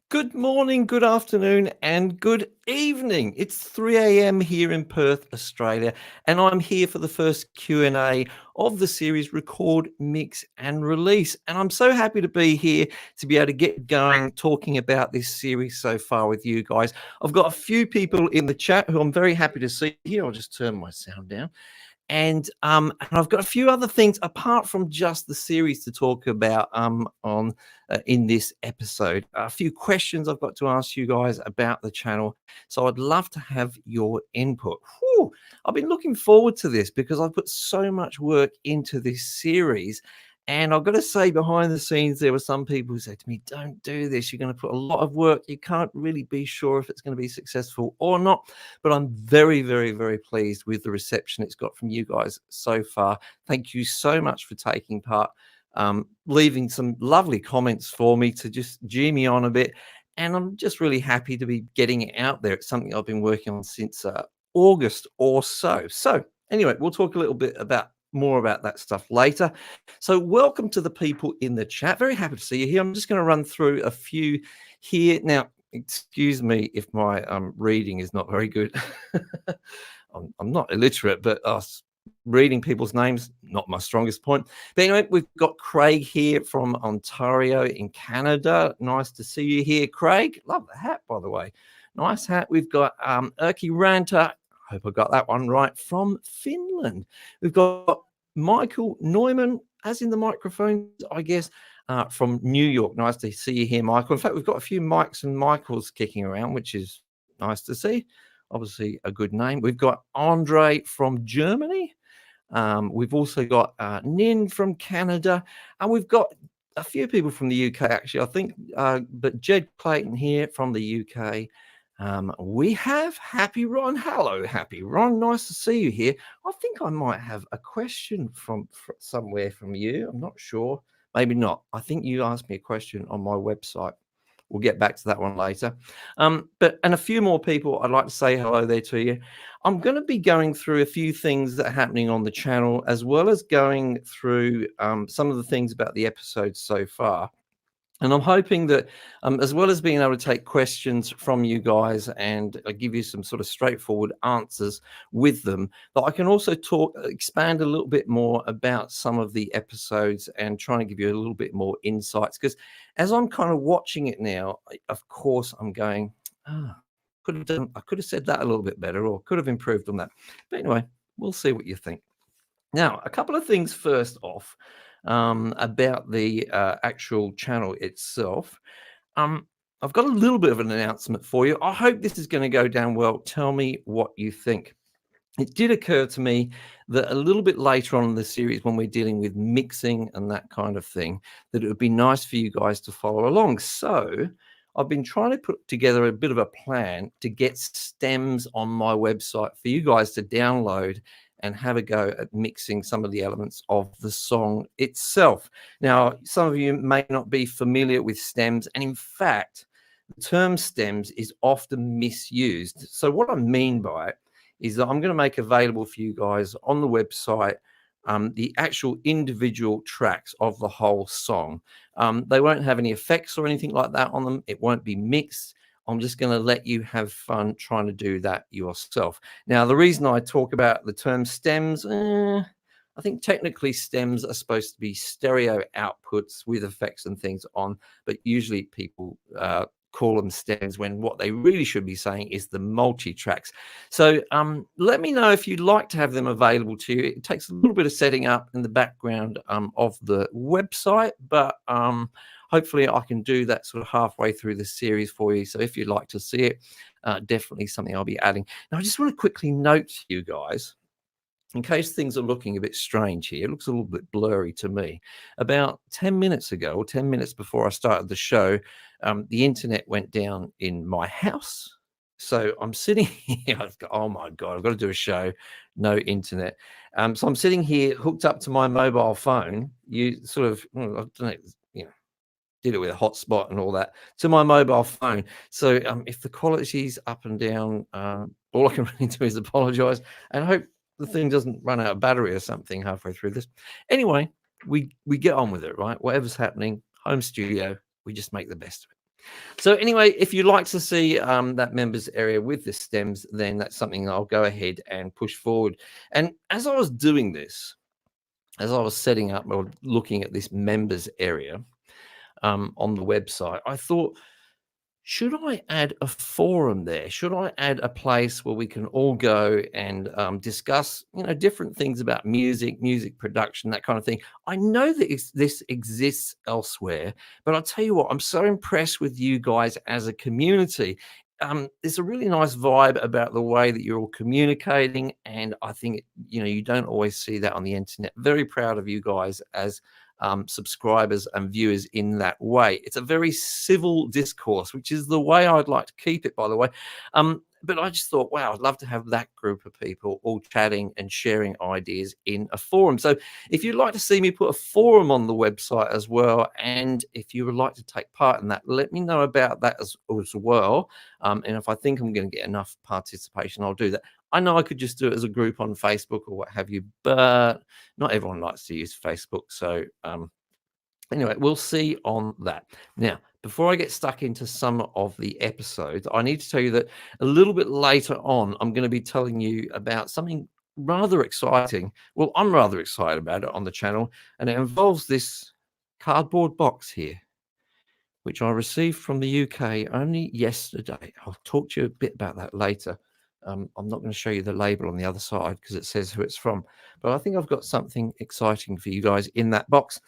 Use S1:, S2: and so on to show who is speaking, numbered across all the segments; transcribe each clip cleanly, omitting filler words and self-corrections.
S1: Good morning, good afternoon, and good evening. It's 3 a.m. here in Perth, Australia, and I'm here for the first Q&A of the series Record, Mix, and Release. And I'm so happy to be here to be able to get going talking about this series so far with you guys. I've got a few people in the chat who I'm very happy to see here. I'll just turn my sound down. And I've got a few other things apart from just the series to talk about on in this episode. A few questions I've got to ask you guys about the channel, so I'd love to have your input. Whew, I've been looking forward to this because I've put so much work into this series. And I've got to say, behind the scenes, there were some people who said to me, "Don't do this. You're going to put a lot of work. You can't really be sure if it's going to be successful or not." But I'm very, very, very pleased with the reception it's got from you guys so far. Thank you so much for taking part, leaving some lovely comments for me to just G me on a bit. And I'm just really happy to be getting it out there. It's something I've been working on since August or so. So anyway, we'll talk a little bit more about that stuff later. So welcome to the people in the chat. Very happy to see you here. I'm just going to run through a few here. Now, excuse me if my reading is not very good. I'm not illiterate, but reading people's names, not my strongest point. But anyway, we've got Craig here from Ontario in Canada. Nice to see you here, Craig. Love the hat, by the way. Nice hat. We've got Erki Ranta. Hope I got that one right, from Finland. We've got Michael Neumann, as in the microphones, I guess, from New York. Nice to see you here, Michael. In fact, we've got a few Mikes and Michaels kicking around, which is nice to see. Obviously, a good name. We've got Andre from Germany. We've also got Nin from Canada. And we've got a few people from the UK, actually, I think. But Jed Clayton here from the UK. We have Happy Ron. Hello, Happy Ron. Nice to see you here. I think I might have a question from somewhere from you. I'm not sure. Maybe not. I think you asked me a question on my website. We'll get back to that one later. And a few more people I'd like to say hello there to you. I'm going to be going through a few things that are happening on the channel, as well as going through some of the things about the episodes so far. And I'm hoping that as well as being able to take questions from you guys and give you some sort of straightforward answers with them, that I can also expand a little bit more about some of the episodes and try and give you a little bit more insights. Because as I'm kind of watching it now, of course, I'm going, I could have said that a little bit better, or could have improved on that. But anyway, we'll see what you think. Now, a couple of things first off. About the actual channel itself. I've got a little bit of an announcement for you. I hope this is going to go down well. Tell me what you think. It did occur to me that a little bit later on in the series, when we're dealing with mixing and that kind of thing, that it would be nice for you guys to follow along. So I've been trying to put together a bit of a plan to get stems on my website for you guys to download and have a go at mixing some of the elements of the song itself. Now, some of you may not be familiar with stems, and in fact, the term stems is often misused. So what I mean by it is that I'm going to make available for you guys on the website the actual individual tracks of the whole song. They won't have any effects or anything like that on them. It won't be mixed. I'm just going to let you have fun trying to do that yourself. Now, the reason I talk about the term stems, I think technically stems are supposed to be stereo outputs with effects and things on, but usually people call them stems when what they really should be saying is the multi-tracks. So let me know if you'd like to have them available to you. It takes a little bit of setting up in the background of the website, but hopefully I can do that sort of halfway through the series for you. So if you'd like to see it, definitely something I'll be adding. Now, I just want to quickly note to you guys, in case things are looking a bit strange here, it looks a little bit blurry to me. About 10 minutes ago, or 10 minutes before I started the show, the internet went down in my house. So I'm sitting here, oh my God, I've got to do a show, no internet. So I'm sitting here hooked up to my mobile phone. You sort of, I don't know, did it with a hotspot and all that to my mobile phone. So if the quality's up and down, all I can really do is apologize and hope the thing doesn't run out of battery or something halfway through this. Anyway, we get on with it, right? Whatever's happening, home studio, we just make the best of it. So anyway, if you'd like to see that members area with the stems, then that's something I'll go ahead and push forward. And as I was doing this, as I was setting up or looking at this members area on the website, I thought, should I add a forum there? Should I add a place where we can all go and discuss, different things about music, music production, that kind of thing? I know that this exists elsewhere, but I'll tell you what, I'm so impressed with you guys as a community. There's a really nice vibe about the way that you're all communicating, and I think you don't always see that on the internet. Very proud of you guys as subscribers and viewers in that way. It's a very civil discourse, which is the way I'd like to keep it, by the way. But I just thought, wow, I'd love to have that group of people all chatting and sharing ideas in a forum. So if you'd like to see me put a forum on the website as well, and if you would like to take part in that, let me know about that as well. And if I think I'm going to get enough participation, I'll do that. I know I could just do it as a group on Facebook or what have you, but not everyone likes to use Facebook. So anyway, we'll see on that. Now, before I get stuck into some of the episodes, I need to tell you that a little bit later on, I'm going to be telling you about something rather exciting. Well, I'm rather excited about it on the channel, and it involves this cardboard box here, which I received from the UK only yesterday. I'll talk to you a bit about that later. I'm not going to show you the label on the other side because it says who it's from, but I think I've got something exciting for you guys in that box.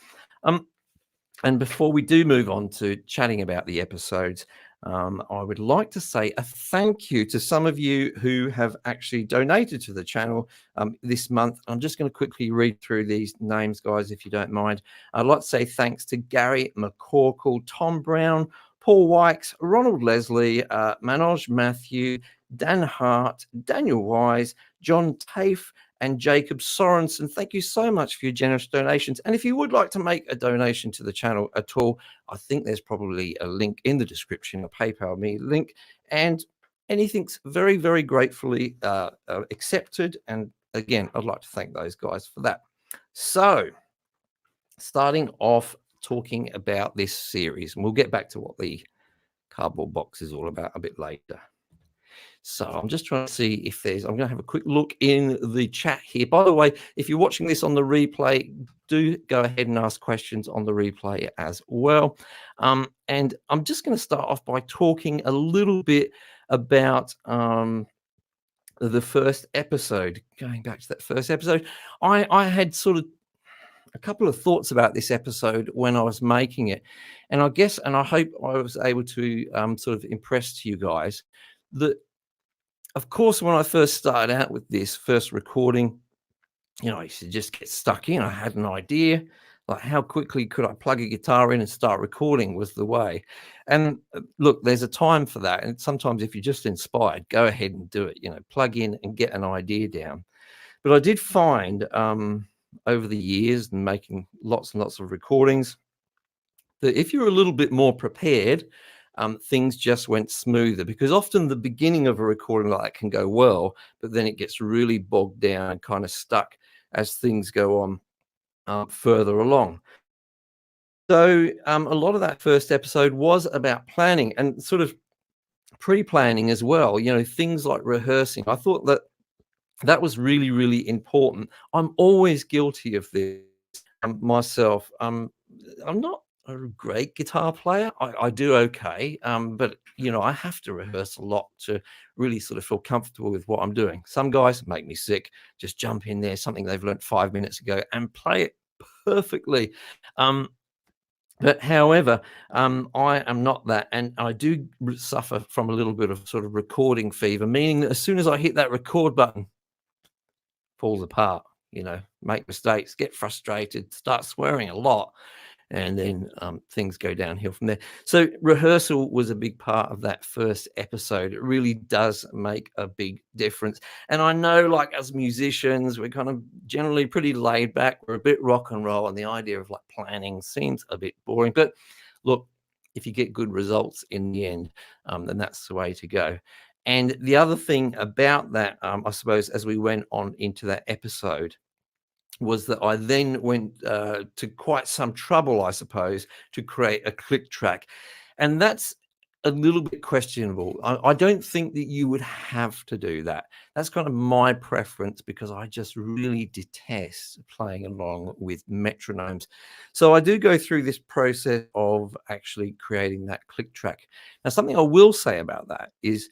S1: And before we do move on to chatting about the episodes, I would like to say a thank you to some of you who have actually donated to the channel this month. I'm just going to quickly read through these names, guys, if you don't mind. I'd like to say thanks to Gary McCorkle, Tom Brown, Paul Wykes, Ronald Leslie, Manoj Matthew, Dan Hart, Daniel Wise, John Tafe, and Jacob Sorensen. Thank you so much for your generous donations. And if you would like to make a donation to the channel at all, I think there's probably a link in the description, a PayPal me link, and anything's very, very gratefully accepted. And again, I'd like to thank those guys for that. So starting off talking about this series, and we'll get back to what the cardboard box is all about a bit later. So I'm just trying to see if I'm going to have a quick look in the chat here. By the way, if you're watching this on the replay, do go ahead and ask questions on the replay as well. And I'm just going to start off by talking a little bit about the first episode. Going back to that first episode, I had sort of a couple of thoughts about this episode when I was making it. And I guess, and I hope I was able to sort of impress to you guys that, of course, when I first started out with this first recording, I used to just get stuck in. I had an idea, like how quickly could I plug a guitar in and start recording was the way. And look, there's a time for that. And sometimes if you're just inspired, go ahead and do it, plug in and get an idea down. But I did find over the years and making lots and lots of recordings that if you're a little bit more prepared, things just went smoother, because often the beginning of a recording like that can go well, but then it gets really bogged down and kind of stuck as things go on further along. So a lot of that first episode was about planning and sort of pre-planning as well, things like rehearsing. I thought that was really, really important. I'm always guilty of this myself. I'm not a great guitar player. I do okay, but I have to rehearse a lot to really sort of feel comfortable with what I'm doing. Some guys make me sick. Just jump in there, something they've learned 5 minutes ago, and play it perfectly. But however, I am not that, and I do suffer from a little bit of sort of recording fever, meaning that as soon as I hit that record button, falls apart. Make mistakes, get frustrated, start swearing a lot, and then things go downhill from there. So rehearsal was a big part of that first episode. It really does make a big difference. And I know, like, as musicians, we're kind of generally pretty laid back. We're a bit rock and roll, and the idea of like planning seems a bit boring. But look, if you get good results in the end, then that's the way to go. And the other thing about that, I suppose, as we went on into that episode, was that I then went to quite some trouble, I suppose, to create a click track. And that's a little bit questionable. I don't think that you would have to do that. That's kind of my preference because I just really detest playing along with metronomes. So I do go through this process of actually creating that click track. Now, something I will say about that is,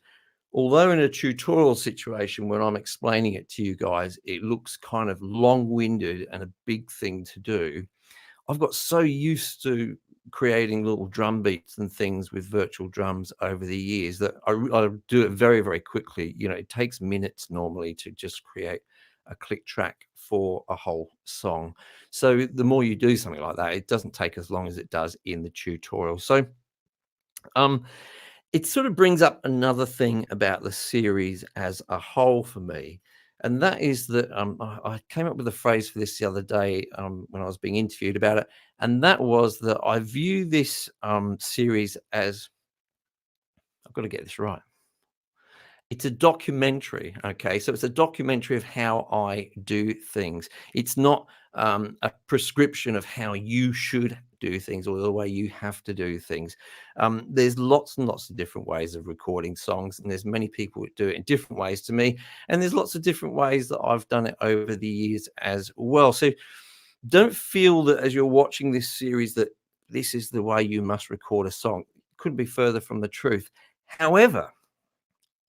S1: although in a tutorial situation when I'm explaining it to you guys, it looks kind of long-winded and a big thing to do, I've got so used to creating little drum beats and things with virtual drums over the years that I do it very, very quickly. You know, it takes minutes normally to just create a click track for a whole song. So the more you do something like that, it doesn't take as long as it does in the tutorial. So um, it sort of brings up another thing about the series as a whole for me. And that is that I came up with a phrase for this the other day when I was being interviewed about it. And that was that I view this series as, I've got to get this right. It's a documentary, okay? So it's a documentary of how I do things. It's not a prescription of how you should do things or the way you have to do things. There's lots and lots of different ways of recording songs, and there's many people that do it in different ways to me, and there's lots of different ways that I've done it over the years as well. So don't feel that as you're watching this series that this is the way you must record a song. Couldn't be further from the truth. However,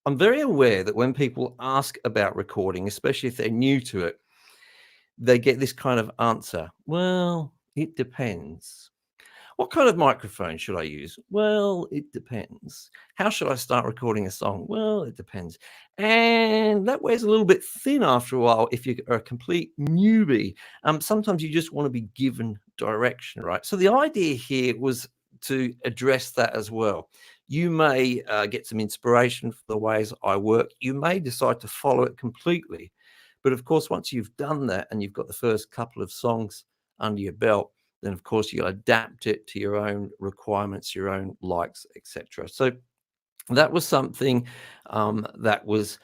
S1: I'm very aware that when people ask about recording, especially if they're new to it, they get this kind of answer. Well, it depends. What kind of microphone should I use? Well, it depends. How should I start recording a song? Well, it depends. And that wears a little bit thin after a while if you're a complete newbie. Sometimes you just want to be given direction, right? So the idea here was to address that as well. You may get some inspiration for the ways I work. You may decide to follow it completely. But of course, once you've done that and you've got the first couple of songs under your belt, then of course you adapt it to your own requirements, your own likes, etc. So that was something that was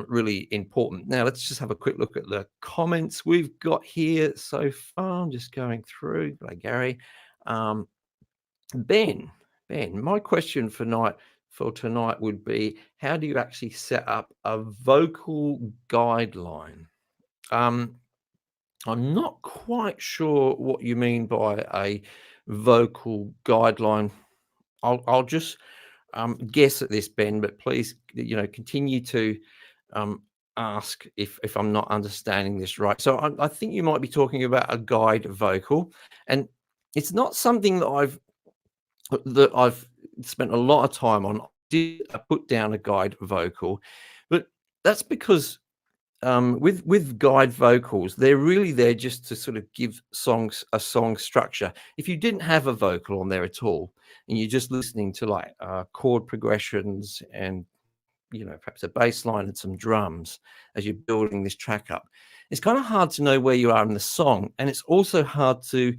S1: really important. Now let's just have a quick look at the comments we've got here so far. I'm just going through. Hi, Gary. Um, Ben, my question for tonight would be: how do you actually set up a vocal guideline? Um, I'm not quite sure what you mean by a vocal guideline. I'll just guess at this, Ben, but please, continue to um, ask if I'm not understanding this right. So I think you might be talking about a guide vocal, and it's not something that I've spent a lot of time on. I did put down a guide vocal, but that's because with guide vocals, they're really there just to sort of give songs a song structure. If you didn't have a vocal on there at all, and you're just listening to like chord progressions and perhaps a bass line and some drums as you're building this track up, it's kind of hard to know where you are in the song, and it's also hard to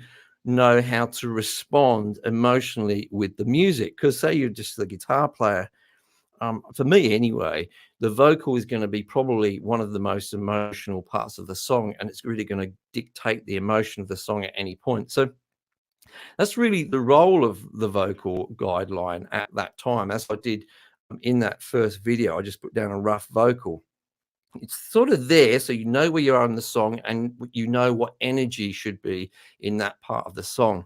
S1: know how to respond emotionally with the music. Because say you're just the guitar player, for me anyway, the vocal is going to be probably one of the most emotional parts of the song, and it's really going to dictate the emotion of the song at any point. So that's really the role of the vocal guideline at that time. As I did in that first video, I just put down a rough vocal. It's sort of there so you know where you are in the song and you know what energy should be in that part of the song.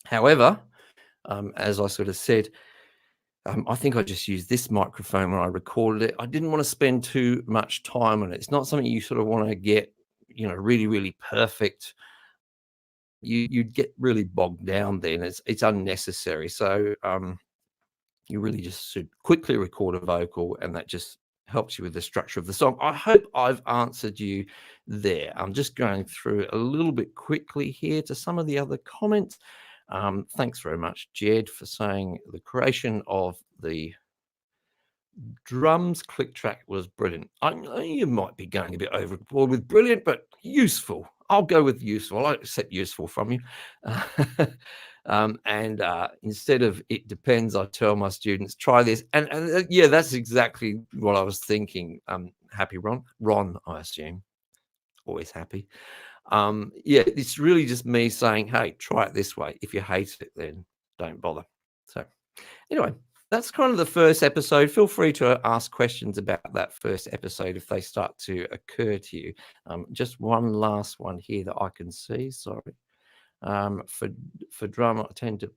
S1: However, as I sort of said, I think I just used this microphone when I recorded it. I didn't want to spend too much time on it. It's not something you sort of want to get, really, really perfect. You'd get really bogged down then. It's unnecessary. So you really just should quickly record a vocal, and that just helps you with the structure of the song. I hope I've answered you there. I'm just going through a little bit quickly here to some of the other comments. Thanks very much, Jed, for saying the creation of the drums click track was brilliant. I know you might be going a bit overboard with brilliant, but useful. I'll go with useful. I accept useful from you. Instead of it depends, I tell my students try this. And yeah, that's exactly what I was thinking. Happy Ron, I assume. Always happy. Yeah, it's really just me saying, hey, try it this way. If you hate it, then don't bother. So anyway, that's kind of the first episode. Feel free to ask questions about that first episode if they start to occur to you. Just one last one here that I can see. Sorry. For drum, I tend to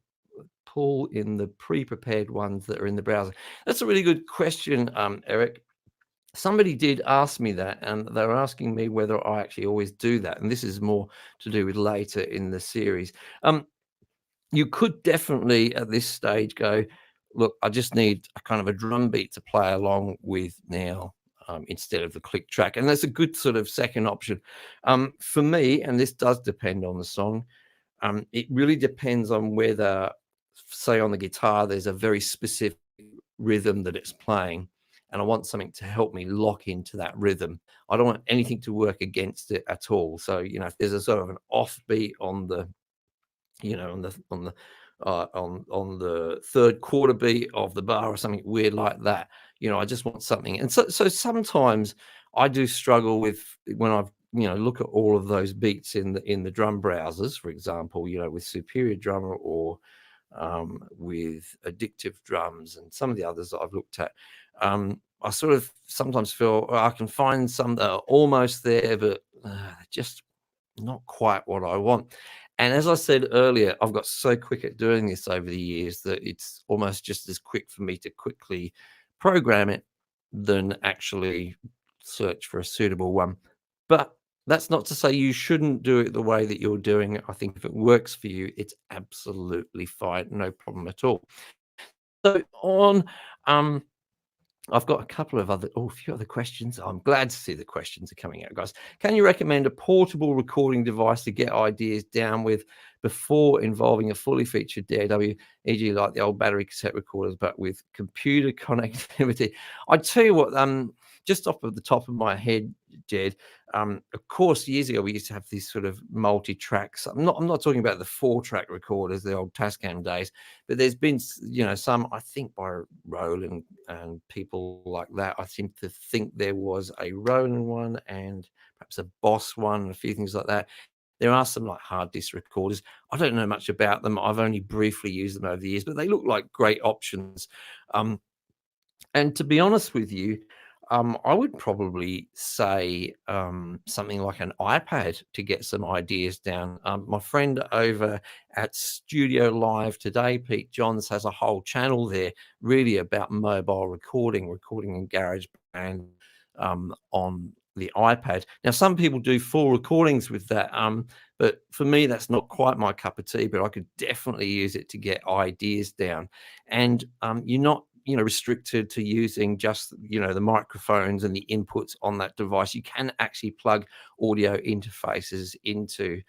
S1: pull in the pre-prepared ones that are in the browser. That's a really good question, Eric. Somebody did ask me that, and they were asking me whether I actually always do that. And this is more to do with later in the series. Um, you could definitely at this stage go, look, I just need a kind of a drum beat to play along with now, instead of the click track. And that's a good sort of second option. For me, and this does depend on the song, it really depends on whether, say, on the guitar, there's a very specific rhythm that it's playing, and I want something to help me lock into that rhythm. I don't want anything to work against it at all. So, if there's a sort of an offbeat on the on the third quarter beat of the bar or something weird like that. I just want something. And so sometimes I do struggle with when I've look at all of those beats in the drum browsers, for example, with Superior Drummer or with Addictive Drums and some of the others that I've looked at. I sort of sometimes feel I can find some that are almost there, but just not quite what I want. And as I said earlier, I've got so quick at doing this over the years that it's almost just as quick for me to quickly program it than actually search for a suitable one. But that's not to say you shouldn't do it the way that you're doing it. I think if it works for you, it's absolutely fine, no problem at all. So on um, I've got a few other questions. I'm glad to see the questions are coming out, guys. Can you recommend a portable recording device to get ideas down with before involving a fully featured DAW, e.g., like the old battery cassette recorders, but with computer connectivity? I tell you what, just off of the top of my head, Jed, of course, years ago we used to have these sort of multi-tracks. I'm not talking about the 4-track recorders, the old Tascam days, but there's been, some, I think, by Roland and people like that. I seem to think there was a Roland one and perhaps a Boss one and a few things like that. There are some like hard disk recorders. I don't know much about them. I've only briefly used them over the years, but they look like great options. And to be honest with you, I would probably say something like an iPad to get some ideas down. My friend over at Studio Live today, Pete Johns, has a whole channel there really about mobile recording in GarageBand on the iPad. Now, some people do full recordings with that, but for me, that's not quite my cup of tea. But I could definitely use it to get ideas down, and you're not restricted to using just the microphones and the inputs on that device. You can actually plug audio interfaces into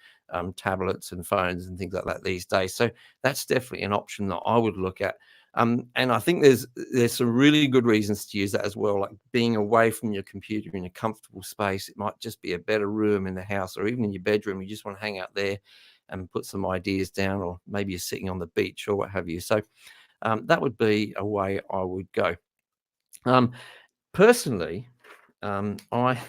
S1: tablets and phones and things like that these days. So that's definitely an option that I would look at. And I think there's some really good reasons to use that as well, like being away from your computer in a comfortable space. It might just be a better room in the house or even in your bedroom. You just want to hang out there and put some ideas down, or maybe you're sitting on the beach or what have you. So that would be a way I would go. Personally, I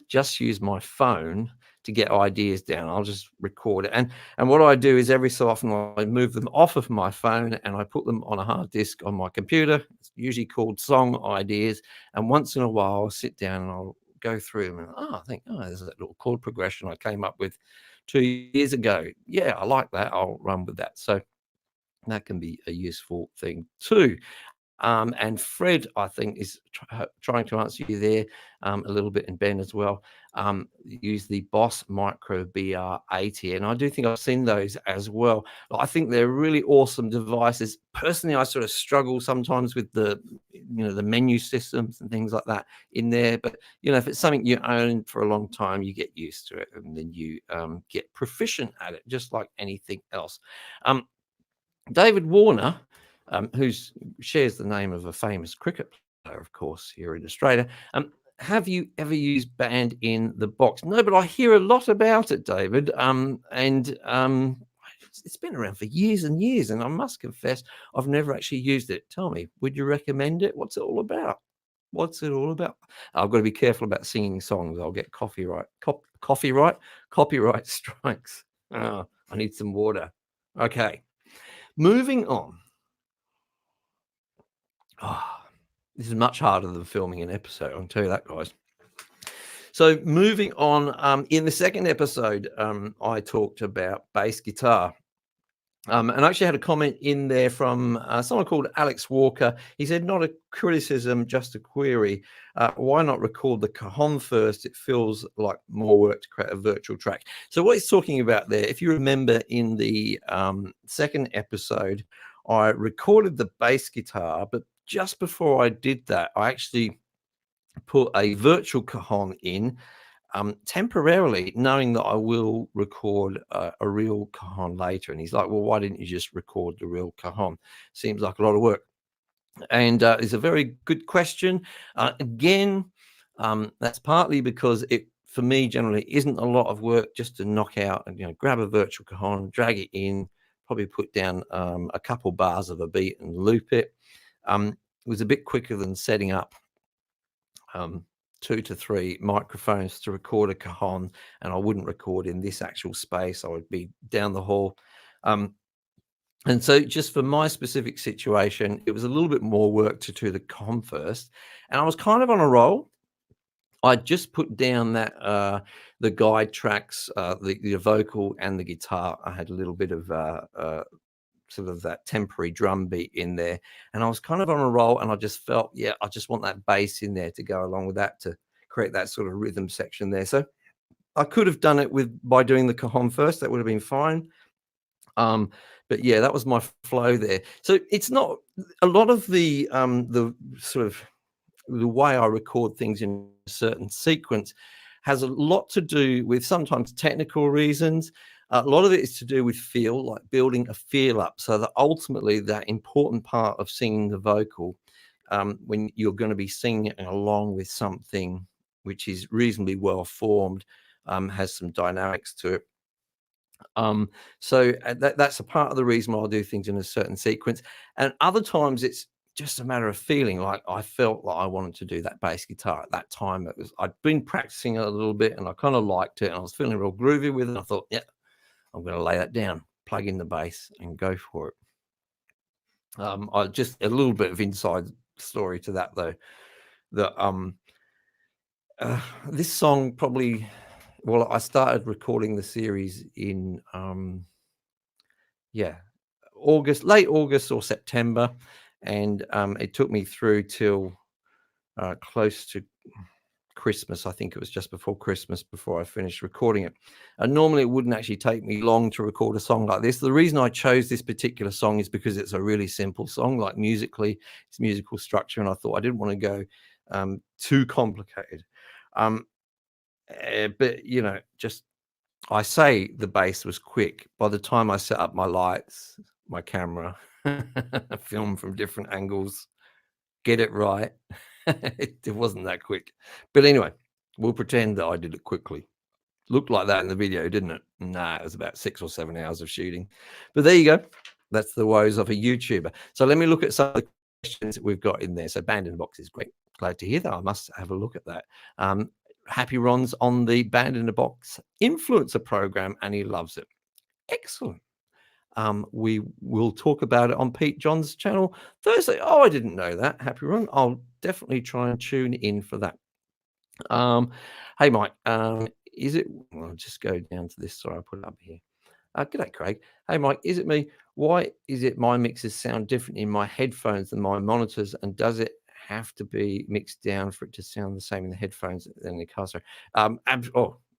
S1: just use my phone to get ideas down. I'll just record it. And what I do is every so often I move them off of my phone and I put them on a hard disk on my computer. It's usually called Song Ideas. And once in a while, I'll sit down and I'll go through them and I think, there's that little chord progression I came up with 2 years ago. Yeah, I like that. I'll run with that. So that can be a useful thing too. And Fred, I think, is trying to answer you there a little bit, and Ben as well. Use the Boss Micro BR80, and I do think I've seen those as well. I think they're really awesome devices. Personally, I sort of struggle sometimes with the menu systems and things like that in there. But if it's something you own for a long time, you get used to it, and then you get proficient at it, just like anything else. David Warner, who shares the name of a famous cricket player, of course, here in Australia. Have you ever used Band in the Box? No, but I hear a lot about it, David. It's been around for years and years, and I must confess, I've never actually used it. Tell me, would you recommend it? What's it all about? What's it all about? I've got to be careful about singing songs. I'll get copyright strikes. Oh, I need some water. Okay. Moving on. Oh, this is much harder than filming an episode, I'll tell you that, guys. So moving on, in the second episode, I talked about bass guitar. And I actually had a comment in there from someone called Alex Walker. He said, not a criticism, just a query. Why not record the cajon first? It feels like more work to create a virtual track. So what he's talking about there, if you remember in the second episode, I recorded the bass guitar, but just before I did that, I actually put a virtual cajon in temporarily, knowing that I will record a real cajon later. And he's like, well, why didn't you just record the real cajon? Seems like a lot of work. And it's a very good question. Again, that's partly because it, for me, generally isn't a lot of work just to knock out and, grab a virtual cajon, drag it in, probably put down a couple bars of a beat and loop it. It was a bit quicker than setting up 2 to 3 microphones to record a cajon, and I wouldn't record in this actual space. I would be down the hall. And so just for my specific situation, it was a little bit more work to do the cajon first. And I was kind of on a roll. I just put down that the guide tracks, the vocal and the guitar. I had a little bit of sort of that temporary drum beat in there, and I was kind of on a roll, and I just felt, yeah, I just want that bass in there to go along with that to create that sort of rhythm section there. So I could have done it by doing the cajon first. That would have been fine. But yeah, that was my flow there. So it's not a lot of the sort of the way I record things in a certain sequence has a lot to do with sometimes technical reasons. A lot of it is to do with feel, like building a feel up, so that ultimately that important part of singing the vocal, when you're going to be singing it along with something which is reasonably well formed, has some dynamics to it. So that's a part of the reason why I'll do things in a certain sequence. And other times it's just a matter of feeling. Like I felt like I wanted to do that bass guitar at that time. I'd been practicing it a little bit and I kind of liked it and I was feeling real groovy with it. I thought, yeah, I'm going to lay that down, plug in the bass and go for it. I just a little bit of inside story to that though, that this song probably, well, I started recording the series in late August or September, and it took me through till close to Christmas. I think it was just before Christmas before I finished recording it. And normally it wouldn't actually take me long to record a song like this. The reason I chose this particular song is because it's a really simple song, like musically, it's musical structure, and I thought I didn't want to go too complicated. But just I say the bass was quick. By the time I set up my lights, my camera, film from different angles, get it right, it wasn't that quick. But anyway, we'll pretend that I did it quickly. Looked like that in the video, didn't it? Nah, it was about 6 or 7 hours of shooting. But there you go. That's the woes of a YouTuber. So let me look at some of the questions that we've got in there. So Band in the Box is great. Glad to hear that. I must have a look at that. Happy Ron's on the Band in the Box influencer program and he loves it. Excellent. We will talk about it on Pete John's channel Thursday. Oh, I didn't know that. Happy Ron. I'll definitely try and tune in for that. Hey, Mike. Is it? I'll just go down to this. Sorry, I'll put it up here. G'day, Craig. Hey, Mike. Is it me? Why is it my mixes sound different in my headphones than my monitors? And does it have to be mixed down for it to sound the same in the headphones than in the car?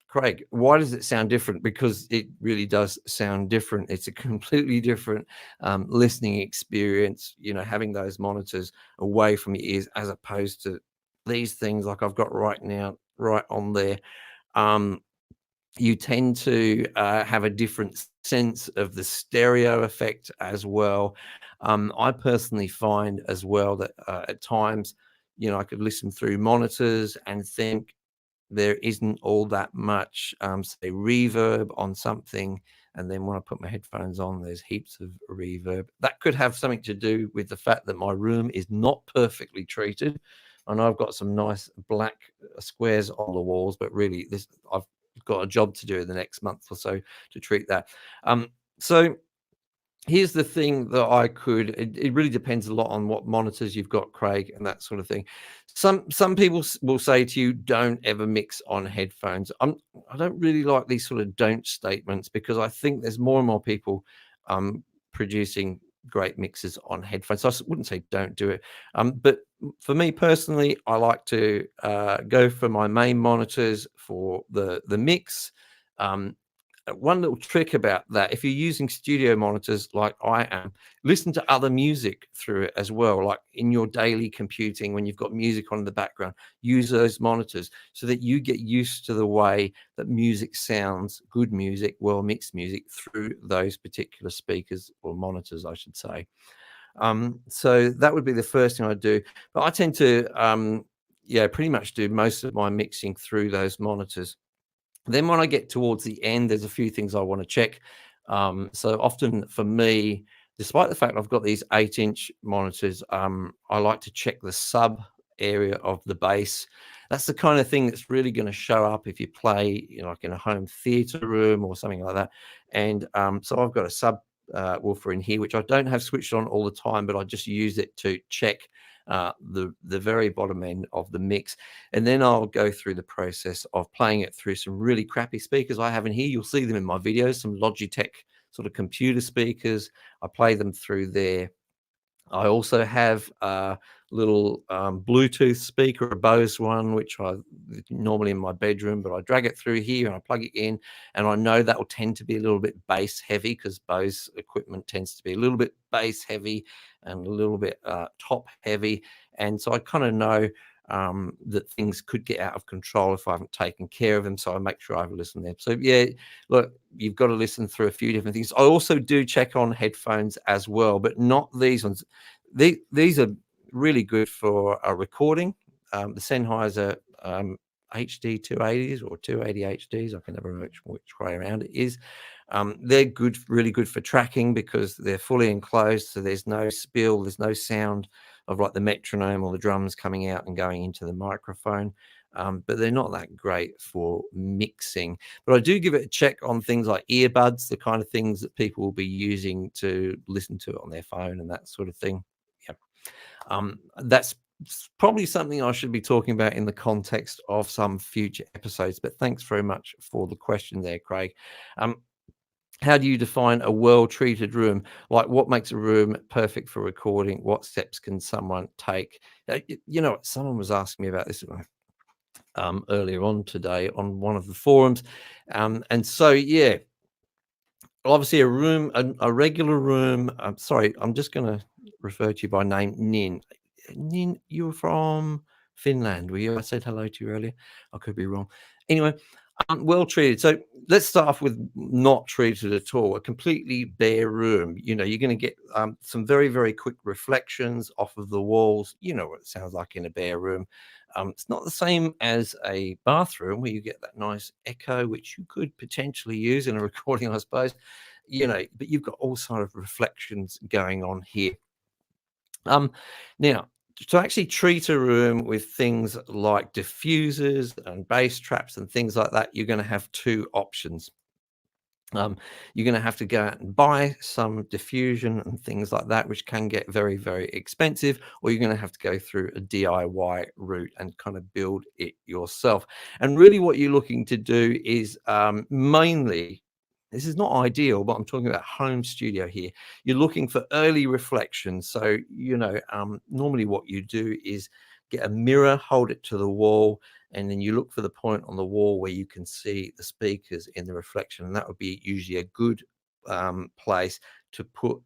S1: Craig, why does it sound different? Because it really does sound different. It's a completely different listening experience, having those monitors away from your ears as opposed to these things like I've got right now, right on there. You tend to have a different sense of the stereo effect as well. I personally find as well that at times, I could listen through monitors and think, there isn't all that much, say, reverb on something. And then when I put my headphones on, there's heaps of reverb. That could have something to do with the fact that my room is not perfectly treated. I know I've got some nice black squares on the walls, but really I've got a job to do in the next month or so to treat that. So Here's the thing that I could it really depends a lot on what monitors you've got, Craig, and that sort of thing. Some people will say to you, "Don't ever mix on headphones." I don't really like these sort of don't statements, because I think there's more and more people producing great mixes on headphones. So I wouldn't say don't do it. But for me personally, I like to go for my main monitors for the mix. Um, One little trick about that, if you're using studio monitors like I am, listen to other music through it as well. Like in your daily computing, when you've got music on in the background, use those monitors so that you get used to the way that music sounds, good music, well mixed music, through those particular speakers, or monitors, I should say. So that would be the first thing I do. But I tend to, yeah, pretty much do most of my mixing through those monitors. Then when I get towards the end, there's a few things I want to check. So often for me, despite the fact I've got these 8-inch monitors, I like to check the sub area of the bass. That's the kind of thing that's really going to show up if you play, like in a home theater room or something like that. And so I've got a sub woofer in here, which I don't have switched on all the time, but I just use it to check the very bottom end of the mix. And then I'll go through the process of playing it through some really crappy speakers I have in here. You'll see them in my videos, some Logitech sort of computer speakers. I play them through there. I also have a little Bluetooth speaker, a Bose one, which I normally in my bedroom, but I drag it through here and I plug it in, and I know that will tend to be a little bit bass heavy, because Bose equipment tends to be a little bit bass heavy and a little bit top heavy, and so I kind of know that things could get out of control if I haven't taken care of them. So I make sure I have a listen there. So yeah, look, you've got to listen through a few different things. I also do check on headphones as well, but not these ones. These are really good for a recording. The Sennheiser HD 280s or 280 HDs, I can never remember which way around it is. They're good, really good for tracking, because they're fully enclosed, so there's no spill, there's no sound of like the metronome or the drums coming out and going into the microphone. But they're not that great for mixing. But I do give it a check on things like earbuds, the kind of things that people will be using to listen to it on their phone and that sort of thing. Yeah. That's probably something I should be talking about in the context of some future episodes. But thanks very much for the question there, Craig. How do you define a well-treated room? Like, what makes a room perfect for recording? What steps can someone take? You know, someone was asking me about this earlier on today on one of the forums. And so, yeah, obviously a regular room. I'm sorry, I'm just going to refer to you by name, Nin. Nin, you were from Finland, were you? I said hello to you earlier. I could be wrong. Anyway, well treated. So let's start off with not treated at all. A completely bare room. You know, you're going to get some very, very quick reflections off of the walls. You know what it sounds like in a bare room. It's not the same as a bathroom where you get that nice echo, which you could potentially use in a recording, I suppose. You know, but you've got all sort of reflections going on here. Now, to actually treat a room with things like diffusers and bass traps and things like that, you're going to have two options. You're going to have to go out and buy some diffusion and things like that, which can get very, very expensive, or you're going to have to go through a DIY route and kind of build it yourself. And really what you're looking to do is mainly, this is not ideal, but I'm talking about home studio here. You're looking for early reflections. So, you know, normally what you do is get a mirror, hold it to the wall, and then you look for the point on the wall where you can see the speakers in the reflection, and that would be usually a good place to put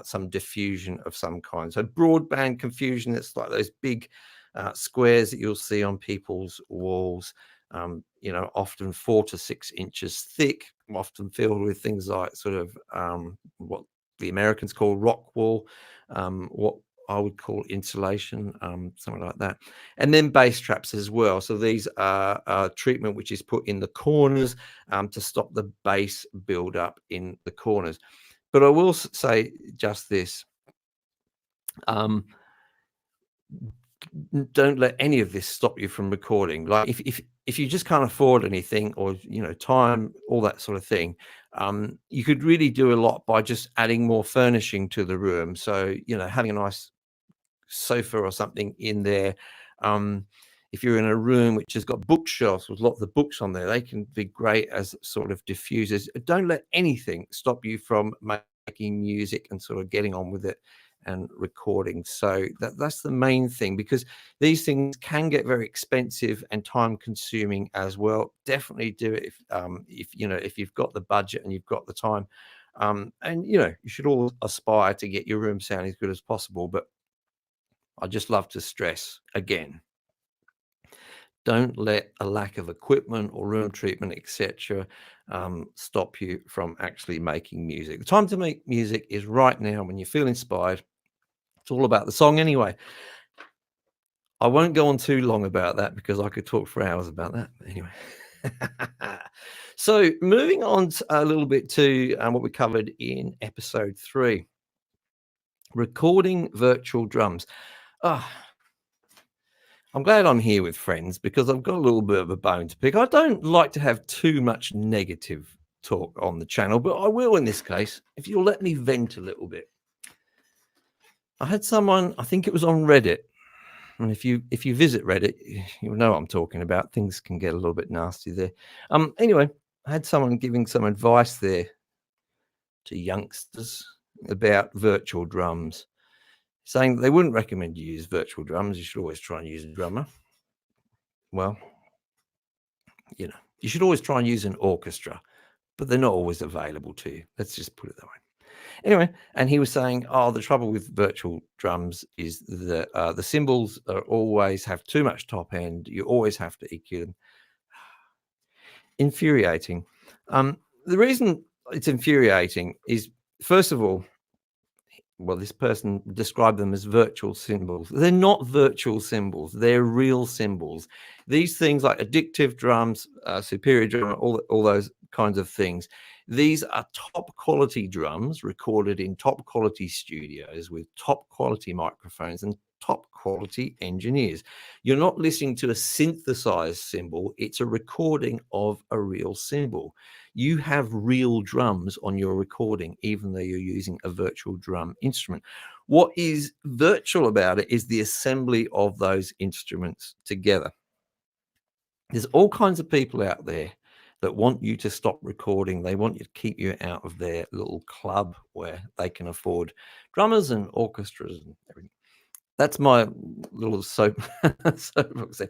S1: some diffusion of some kind. So broadband diffusion, it's like those big squares that you'll see on people's walls, you know, often 4 to 6 inches thick, often filled with things like sort of what the Americans call rock wool, what I would call insulation, something like that. And then bass traps as well. So these are treatment which is put in the corners to stop the bass build up in the corners. But I will say just this. Don't let any of this stop you from recording. Like if you just can't afford anything, or you know, time, all that sort of thing, You could really do a lot by just adding more furnishing to the room. So, having a nice sofa or something in there. Um, if you're in a room which has got bookshelves with lots of books on there, they can be great as sort of diffusers. Don't let anything stop you from making music and sort of getting on with it and recording. So that's the main thing, because these things can get very expensive and time consuming as well. Definitely do it if you've got the budget and you've got the time. And you should all aspire to get your room sounding as good as possible. But I just love to stress again, don't let a lack of equipment or room treatment, etc., stop you from actually making music. The time to make music is right now when you feel inspired. It's all about the song anyway. I won't go on too long about that because I could talk for hours about that. But anyway. So moving on a little bit to what we covered in episode 3, recording virtual drums. I'm glad I'm here with friends because I've got a little bit of a bone to pick. I don't like to have too much negative talk on the channel, but I will in this case, if you'll let me vent a little bit. I had someone, I think it was on Reddit, and if you visit Reddit, you'll know what I'm talking about. Things can get a little bit nasty there. Anyway, I had someone giving some advice there to youngsters about virtual drums, saying they wouldn't recommend you use virtual drums. You should always try and use a drummer. Well, you should always try and use an orchestra, but they're not always available to you. Let's just put it that way. Anyway, and he was saying, the trouble with virtual drums is that the cymbals always have too much top end. You always have to EQ them. Infuriating. The reason it's infuriating is, first of all, well, this person described them as virtual cymbals. They're not virtual cymbals. They're real cymbals. These things like addictive drums, superior drum, all those kinds of things. These are top quality drums recorded in top quality studios with top quality microphones and top quality engineers. You're not listening to a synthesized cymbal. It's a recording of a real cymbal. You have real drums on your recording, even though you're using a virtual drum instrument. What is virtual about it is the assembly of those instruments together. There's all kinds of people out there that want you to stop recording. They want you to keep you out of their little club where they can afford drummers and orchestras and everything. That's my little soapbox there.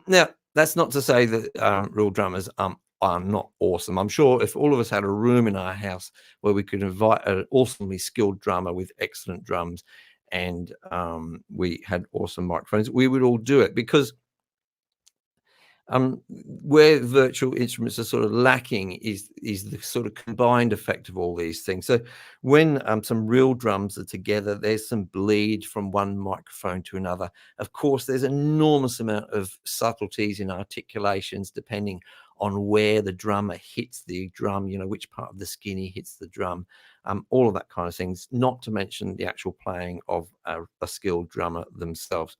S1: Now, that's not to say that real drummers are not awesome. I'm sure if all of us had a room in our house where we could invite an awesomely skilled drummer with excellent drums and we had awesome microphones, we would all do it, because where virtual instruments are sort of lacking is the sort of combined effect of all these things. So when some real drums are together, there's some bleed from one microphone to another. Of course, there's an enormous amount of subtleties in articulations depending on where the drummer hits the drum, which part of the skin he hits the drum, all of that kind of things, not to mention the actual playing of a skilled drummer themselves.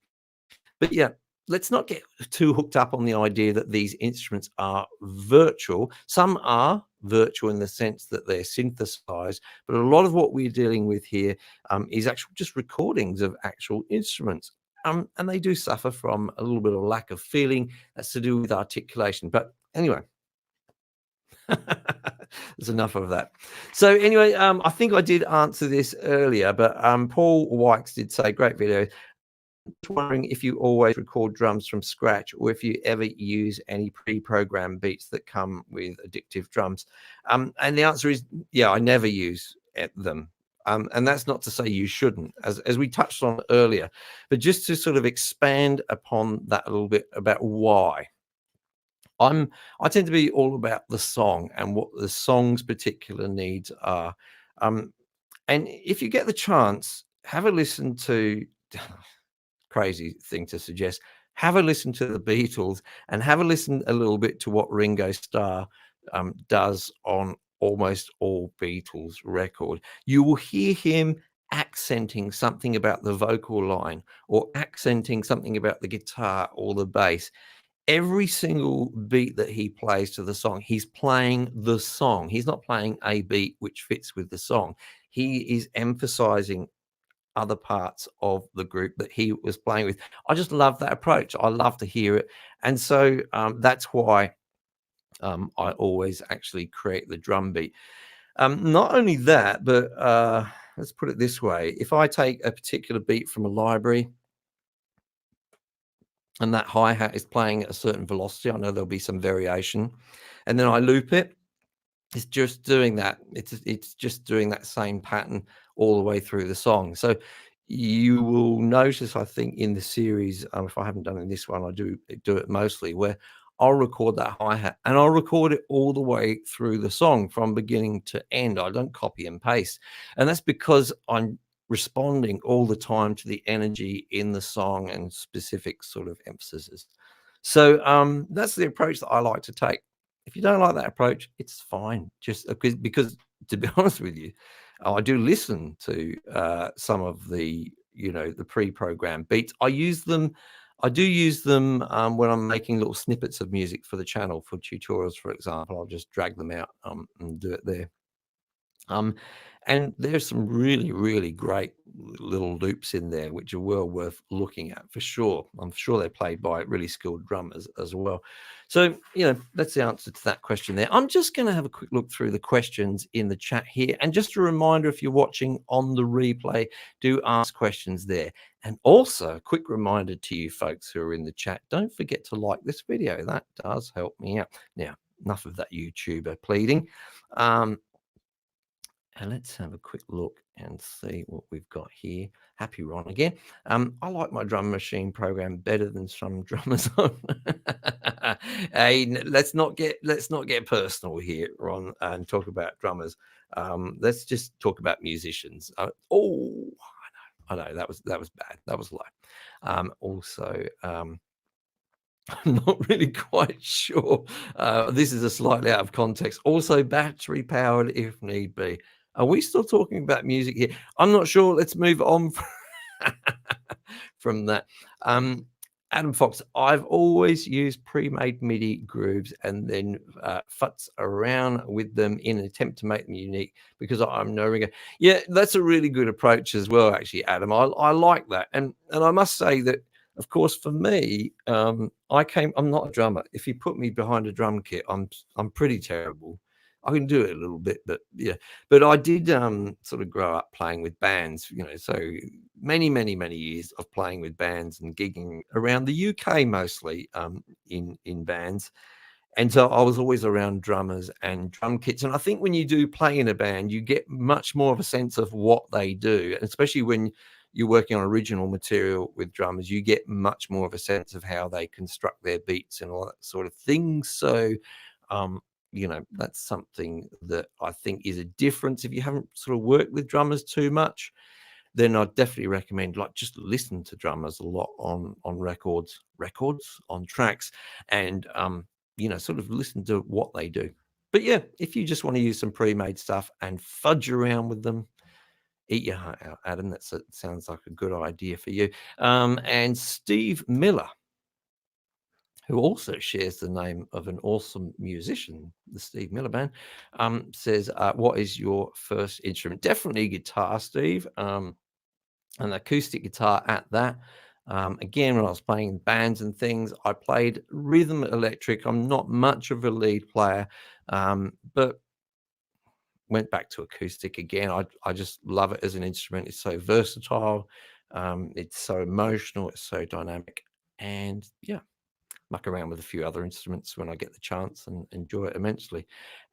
S1: But yeah, let's not get too hooked up on the idea that these instruments are virtual. Some are virtual in the sense that they're synthesized, but a lot of what we're dealing with here is actual just recordings of actual instruments. And they do suffer from a little bit of lack of feeling. That's to do with articulation. But anyway, there's enough of that. So anyway, I think I did answer this earlier, but Paul Wykes did say, great video. Wondering if you always record drums from scratch or if you ever use any pre-programmed beats that come with addictive drums. And the answer is, yeah, I never use them. And that's not to say you shouldn't, as we touched on earlier, but just to sort of expand upon that a little bit about why. I tend to be all about the song and what the song's particular needs are. And if you get the chance, have a listen to crazy thing to suggest, have a listen to the Beatles and have a listen a little bit to what Ringo Starr does on almost all Beatles record. You will hear him accenting something about the vocal line or accenting something about the guitar or the bass every single beat that he plays to the song, he's playing the song. He's not playing a beat which fits with the song. He is emphasizing other parts of the group that he was playing with. I just love that approach. I love to hear it. And so that's why I always actually create the drum beat. Not only that, but let's put it this way. If I take a particular beat from a library and that hi-hat is playing at a certain velocity, I know there'll be some variation, and then I loop it, it's just doing that. It's just doing that same pattern all the way through the song. So you will notice, I think, in the series, if I haven't done it in this one, I do it mostly, where I'll record that hi-hat and I'll record it all the way through the song from beginning to end. I don't copy and paste. And that's because I'm responding all the time to the energy in the song and specific sort of emphases. So that's the approach that I like to take. If you don't like that approach, it's fine. Just because to be honest with you, I do listen to some of the the pre-programmed beats. I do use them when I'm making little snippets of music for the channel for tutorials, for example. I'll just drag them out and do it there. And there's some really, really great little loops in there, which are well worth looking at for sure. I'm sure they're played by really skilled drummers as well. So, that's the answer to that question there. I'm just going to have a quick look through the questions in the chat here. And just a reminder, if you're watching on the replay, do ask questions there. And also a quick reminder to you folks who are in the chat, don't forget to like this video. That does help me out. Now, enough of that YouTuber pleading. And let's have a quick look and see what we've got here. Happy Ron again. I like my drum machine program better than some drummers. Hey, let's not get personal here, Ron, and talk about drummers. Let's just talk about musicians. I know that was bad. That was low. Also. I'm not really quite sure. This is a slightly out of context. Also, battery powered if need be. Are we still talking about music here? I'm not sure. Let's move on from that. Adam Fox, I've always used pre-made MIDI grooves and then futz around with them in an attempt to make them unique because I'm no ringer. Yeah, that's a really good approach as well, actually, Adam. I like that. And I must say that, of course, for me, I'm not a drummer. If you put me behind a drum kit, I'm pretty terrible. I can do it a little bit, but yeah. But I did sort of grow up playing with bands, so many years of playing with bands and gigging around the UK mostly in bands. And so I was always around drummers and drum kits. And I think when you do play in a band, you get much more of a sense of what they do, and especially when you're working on original material with drummers, you get much more of a sense of how they construct their beats and all that sort of thing. So that's something that I think is a difference. If you haven't sort of worked with drummers too much, then I'd definitely recommend just listen to drummers a lot on records on tracks, and sort of listen to what they do. But yeah, if you just want to use some pre-made stuff and fudge around with them, eat your heart out, Adam. That sounds like a good idea for you. And Steve Miller, who also shares the name of an awesome musician, the Steve Miller Band, says, what is your first instrument? Definitely guitar, Steve, an acoustic guitar at that. Again, when I was playing in bands and things, I played rhythm electric. I'm not much of a lead player, but went back to acoustic again. I just love it as an instrument. It's so versatile. It's so emotional. It's so dynamic. And yeah, muck around with a few other instruments when I get the chance and enjoy it immensely.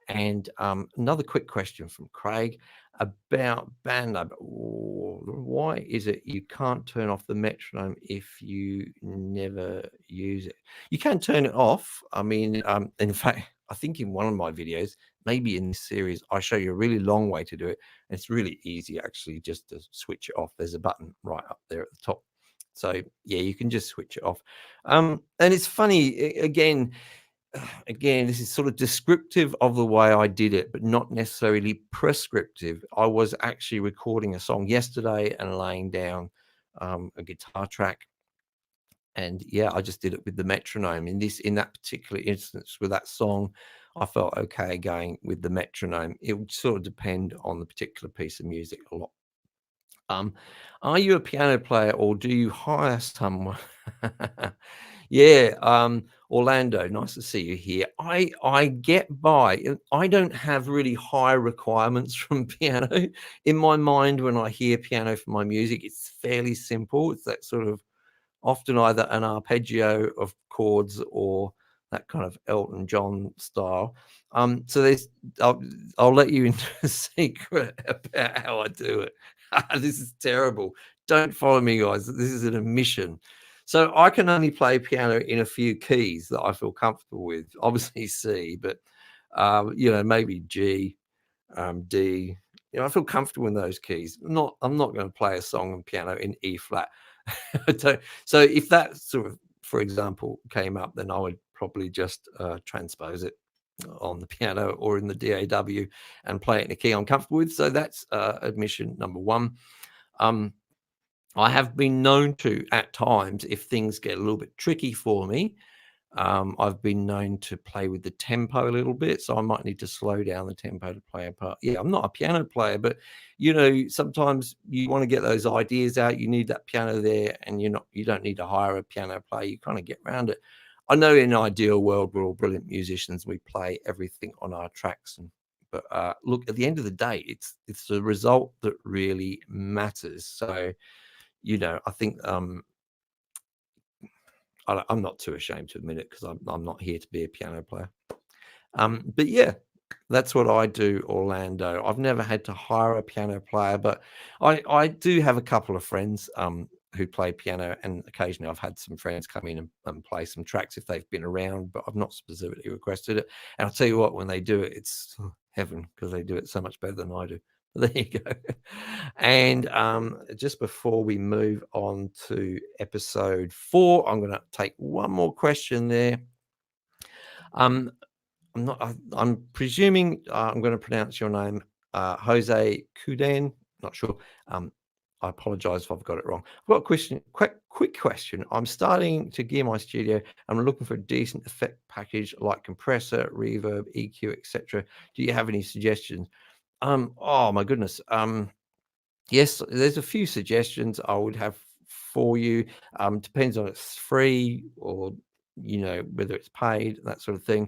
S1: And another quick question from Craig about band number. Why is it you can't turn off the metronome if you never use it? You can turn it off. I mean, in fact, I think in one of my videos, maybe in this series, I show you a really long way to do it. And it's really easy, actually, just to switch it off. There's a button right up there at the top. So yeah, you can just switch it off. And it's funny, again, this is sort of descriptive of the way I did it, but not necessarily prescriptive. I was actually recording a song yesterday and laying down a guitar track. And yeah, I just did it with the metronome. In that particular instance with that song, I felt okay going with the metronome. It would sort of depend on the particular piece of music a lot. Um, are you a piano player or do you hire someone? Yeah, Orlando, nice to see you here. I get by. I don't have really high requirements from piano. In my mind, when I hear piano for my music, it's fairly simple. It's that sort of often either an arpeggio of chords or that kind of Elton John style. So I'll, I'll let you into a secret about how I do it. This is terrible. Don't follow me, guys. This is an admission. So I can only play piano in a few keys that I feel comfortable with. Obviously C, but maybe G, D. I feel comfortable in those keys. I'm not going to play a song on piano in E flat. So if that sort of, for example, came up, then I would probably just transpose it on the piano or in the DAW and play it in a key I'm comfortable with. So that's admission number one. I have been known to, at times, if things get a little bit tricky for me, I've been known to play with the tempo a little bit, so I might need to slow down the tempo to play a part. Yeah, I'm not a piano player, but sometimes you want to get those ideas out. You need that piano there, and you don't need to hire a piano player. You kind of get around it. I know in an ideal world, we're all brilliant musicians. We play everything on our tracks, but look, at the end of the day, it's the result that really matters. So, I think I'm not too ashamed to admit it because I'm not here to be a piano player. But yeah, that's what I do, Orlando. I've never had to hire a piano player, but I do have a couple of friends who play piano, and occasionally I've had some friends come in and play some tracks if they've been around, but I've not specifically requested it. And I'll tell you what, when they do it, it's heaven because they do it so much better than I do. There you go. And just before we move on to episode 4, I'm going to take one more question there. I'm presuming I'm going to pronounce your name, Jose Cuden. Not sure. I apologize if I've got it wrong. I've got a question, quick question. I'm starting to gear my studio. I'm looking for a decent effect package like compressor, reverb, EQ, etc. Do you have any suggestions? Oh my goodness. Yes, there's a few suggestions I would have for you. Depends on it's free or whether it's paid, that sort of thing.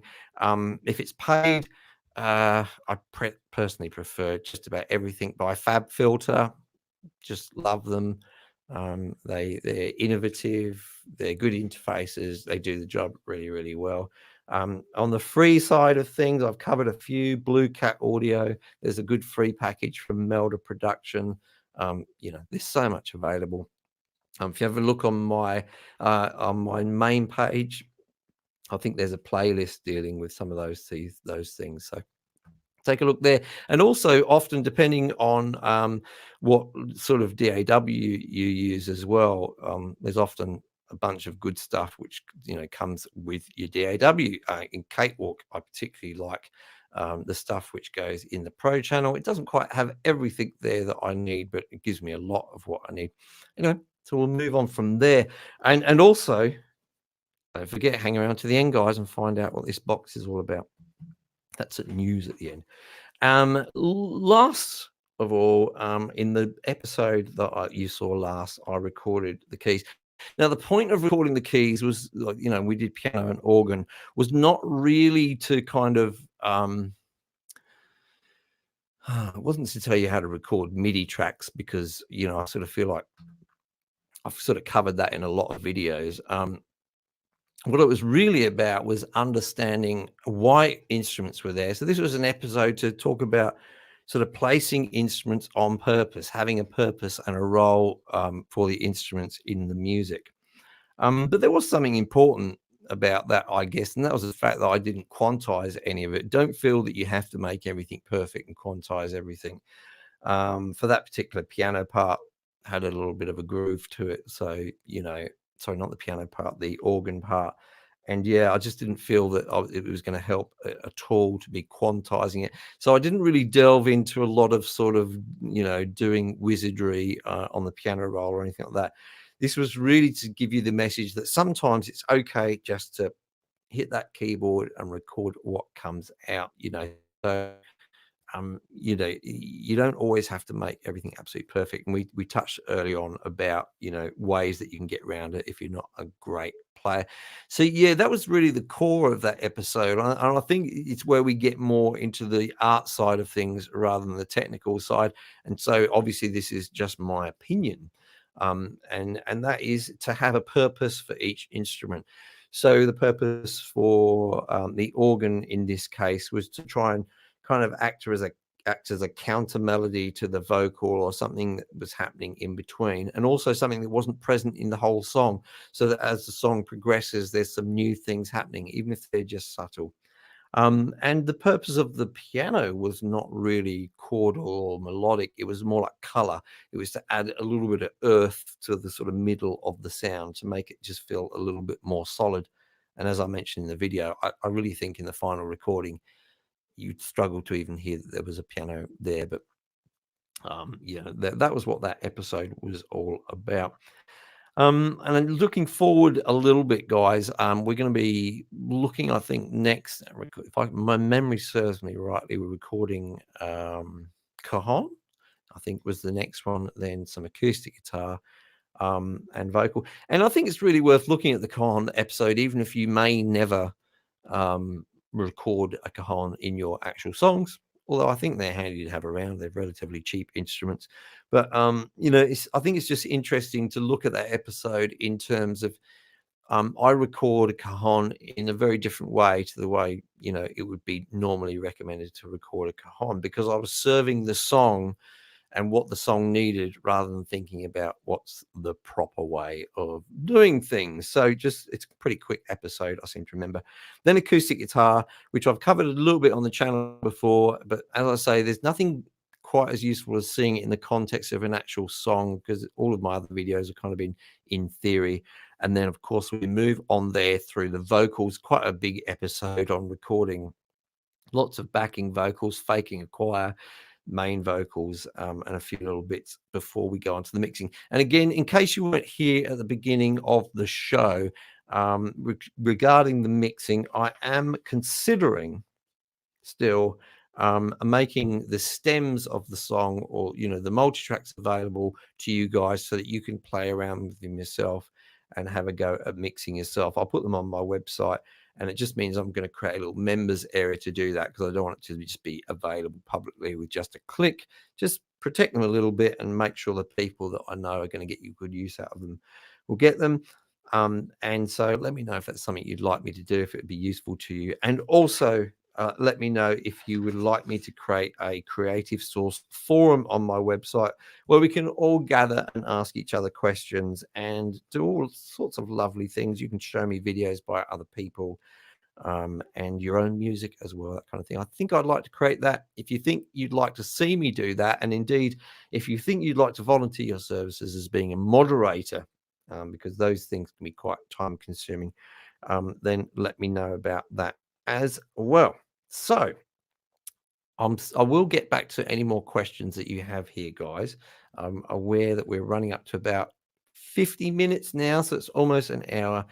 S1: If it's paid, I personally prefer just about everything by Fab Filter. Just love them. They're innovative. They're good interfaces. They do the job really, really well. On the free side of things, I've covered a few. Blue Cat Audio. There's a good free package from Melda Production. There's so much available. If you have a look on my main page, I think there's a playlist dealing with some of those things. So take a look there. And also, often depending on what sort of DAW you use as well, there's often a bunch of good stuff which comes with your DAW. In Cakewalk, I particularly like the stuff which goes in the Pro channel. It doesn't quite have everything there that I need, but it gives me a lot of what I need. So we'll move on from there. And also, don't forget, hang around to the end, guys, and find out what this box is all about. That's at news at the end. Last of all, in the episode that you saw last, I recorded the keys. Now, the point of recording the keys was, we did piano and organ, was not really to kind of, it wasn't to tell you how to record MIDI tracks because, I sort of feel like I've sort of covered that in a lot of videos. What it was really about was understanding why instruments were there. So this was an episode to talk about sort of placing instruments on purpose, having a purpose and a role for the instruments in the music. But there was something important about that, I guess, and that was the fact that I didn't quantize any of it. Don't feel that you have to make everything perfect and quantize everything. For that particular piano part, had a little bit of a groove to it. So, sorry, not the piano part, the organ part. And yeah, I just didn't feel that it was going to help at all to be quantizing it. So I didn't really delve into a lot of sort of, doing wizardry on the piano roll or anything like that. This was really to give you the message that sometimes it's okay just to hit that keyboard and record what comes out, So, you don't always have to make everything absolutely perfect. And we touched early on about, ways that you can get around it if you're not a great player. So yeah, that was really the core of that episode. And I think it's where we get more into the art side of things rather than the technical side. And so obviously this is just my opinion. And that is to have a purpose for each instrument. So the purpose for the organ in this case was to try and kind of act as a counter melody to the vocal or something that was happening in between, and also something that wasn't present in the whole song, so that as the song progresses, there's some new things happening, even if they're just subtle. And the purpose of the piano was not really chordal or melodic. It was more like color. It was to add a little bit of earth to the sort of middle of the sound to make it just feel a little bit more solid. And as I mentioned in the video, I really think in the final recording, you'd struggle to even hear that there was a piano there. But that was what that episode was all about. And then looking forward a little bit, guys, we're going to be looking, I think, next. If my memory serves me rightly, we're recording cajon, I think was the next one, then some acoustic guitar and vocal. And I think it's really worth looking at the cajon episode, even if you may never record a cajon in your actual songs. Although I think they're handy to have around. They're relatively cheap instruments. But, I think it's just interesting to look at that episode in terms of I record a cajon in a very different way to the way, it would be normally recommended to record a cajon, because I was serving the song and what the song needed rather than thinking about what's the proper way of doing things. So it's a pretty quick episode, I seem to remember. Then acoustic guitar, which I've covered a little bit on the channel before, but as I say, there's nothing quite as useful as seeing it in the context of an actual song, because all of my other videos have kind of been in theory. And then, of course, we move on there through the vocals, quite a big episode on recording lots of backing vocals, faking a choir, main vocals, and a few little bits before we go on to the mixing. And again, in case you weren't here at the beginning of the show, regarding the mixing, I am considering still making the stems of the song, or the multi-tracks, available to you guys so that you can play around with them yourself and have a go at mixing yourself. I'll put them on my website, and it just means I'm going to create a little members area to do that, because I don't want it to just be available publicly with just a click. Just protect them a little bit and make sure the people that I know are going to get you good use out of them will get them. And so let me know if that's something you'd like me to do, if it would be useful to you. And also let me know if you would like me to create a creative source forum on my website where we can all gather and ask each other questions and do all sorts of lovely things. You can show me videos by other people and your own music as well, that kind of thing. I think I'd like to create that. If you think you'd like to see me do that, and indeed, if you think you'd like to volunteer your services as being a moderator, because those things can be quite time consuming, then let me know about that as well. So I will get back to any more questions that you have here, guys. I'm aware that we're running up to about 50 minutes now, so it's almost an hour.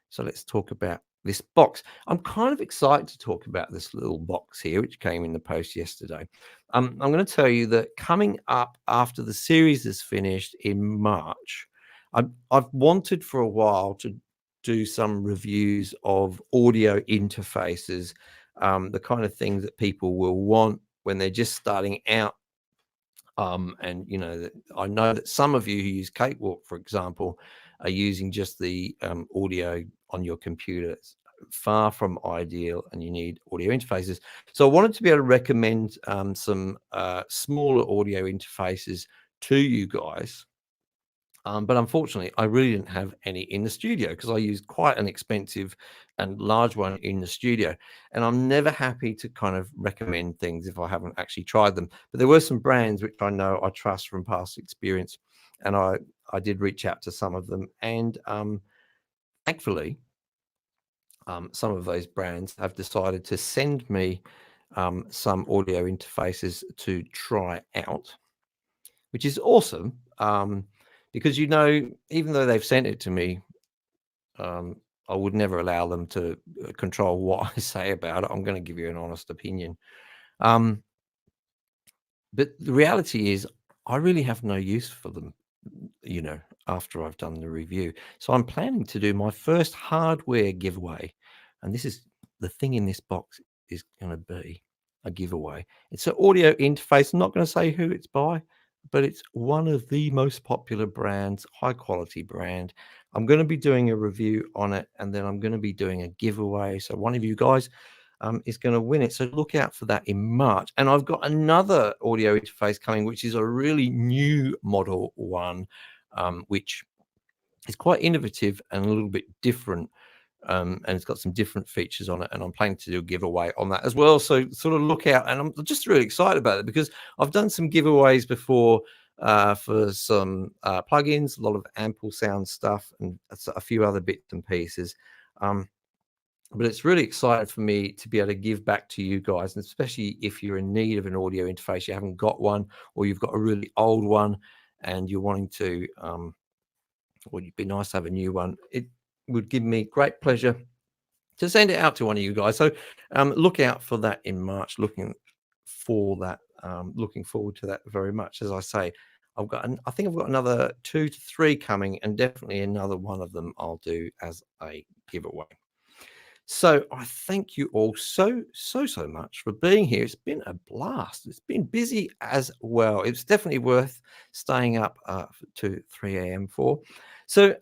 S1: So let's talk about this box. I'm kind of excited to talk about this little box here, which came in the post yesterday. I'm going to tell you that coming up after the series is finished in March, I've wanted for a while to do some reviews of audio interfaces, the kind of things that people will want when they're just starting out. And I know that some of you who use Cakewalk, for example, are using just the audio on your computer. It's far from ideal, and you need audio interfaces. So I wanted to be able to recommend some smaller audio interfaces to you guys. But unfortunately, I really didn't have any in the studio, because I used quite an expensive and large one in the studio. And I'm never happy to kind of recommend things if I haven't actually tried them. But there were some brands which I know I trust from past experience, and I did reach out to some of them. And thankfully, some of those brands have decided to send me some audio interfaces to try out, which is awesome. because, you know, even though they've sent it to me, I would never allow them to control what I say about it. I'm going to give you an honest opinion. Um, but the reality is, I really have no use for them, you know, after I've done the review. So I'm planning to do my first hardware giveaway. And this is the thing in this box is going to be a giveaway. It's an audio interface. I'm not going to say who it's by, but it's one of the most popular brands, high quality brand. I'm going to be doing a review on it, and then I'm going to be doing a giveaway. So one of you guys is going to win it. So look out for that in March. And I've got another audio interface coming, which is a really new model one, which is quite innovative and a little bit different. And it's got some different features on it, and I'm planning to do a giveaway on that as well. So sort of look out, and I'm just really excited about it because I've done some giveaways before for some plugins, a lot of ample sound stuff, and a few other bits and pieces. But it's really exciting for me to be able to give back to you guys, and especially if you're in need of an audio interface, you haven't got one, or you've got a really old one, and you're wanting to, well, it'd be nice to have a new one. It would give me great pleasure to send it out to one of you guys. So look out for that in March. Looking for that. Looking forward to that very much. As I say, I think I've got another 2 to 3 coming, and definitely another one of them I'll do as a giveaway. So I thank you all so much for being here. It's been a blast. It's been busy as well. It's definitely worth staying up to 3 a.m. for. So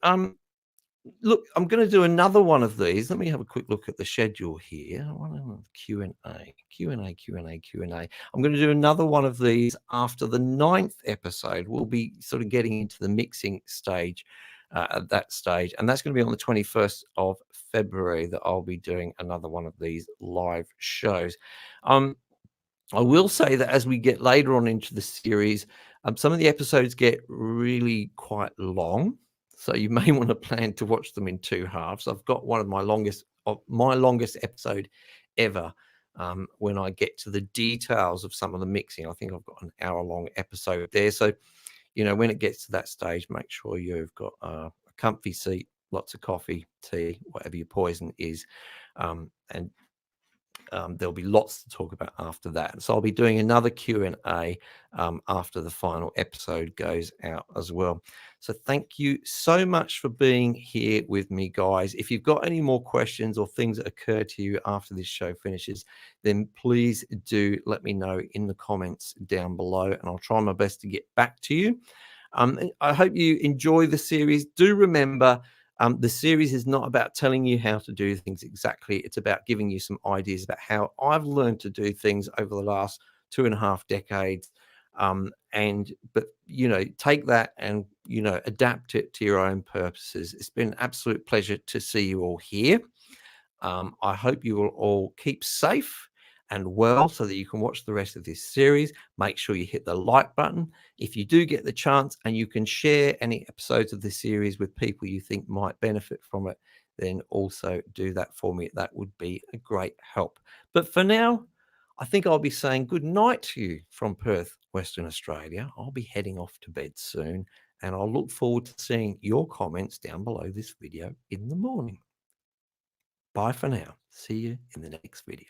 S1: look, I'm going to do another one of these. Let me have a quick look at the schedule here. Q&A. I'm going to do another one of these after the 9th episode. We'll be sort of getting into the mixing stage at that stage, and that's going to be on the 21st of February that I'll be doing another one of these live shows. I will say that as we get later on into the series, some of the episodes get really quite long, so you may want to plan to watch them in 2 halves. I've got one of my longest episode ever. When I get to the details of some of the mixing, I think I've got an hour-long episode there. So, you know, when it gets to that stage, make sure you've got a comfy seat, lots of coffee, tea, whatever your poison is, and there'll be lots to talk about after that. So I'll be doing another Q&A after the final episode goes out as well. So thank you so much for being here with me, guys. If you've got any more questions or things that occur to you after this show finishes, then please do let me know in the comments down below, and I'll try my best to get back to you. I hope you enjoy the series. Do remember, the series is not about telling you how to do things exactly. It's about giving you some ideas about how I've learned to do things over the last 2.5 decades. But you know, take that and, you know, adapt it to your own purposes. It's been an absolute pleasure to see you all here. I hope you will all keep safe and well so that you can watch the rest of this series. Make sure you hit the like button if you do get the chance, and you can share any episodes of this series with people you think might benefit from it. Then also do that for me. That would be a great help. But for now, I think I'll be saying good night to you from Perth, Western Australia. I'll be heading off to bed soon, and I'll look forward to seeing your comments down below this video in the morning. Bye for now. See you in the next video.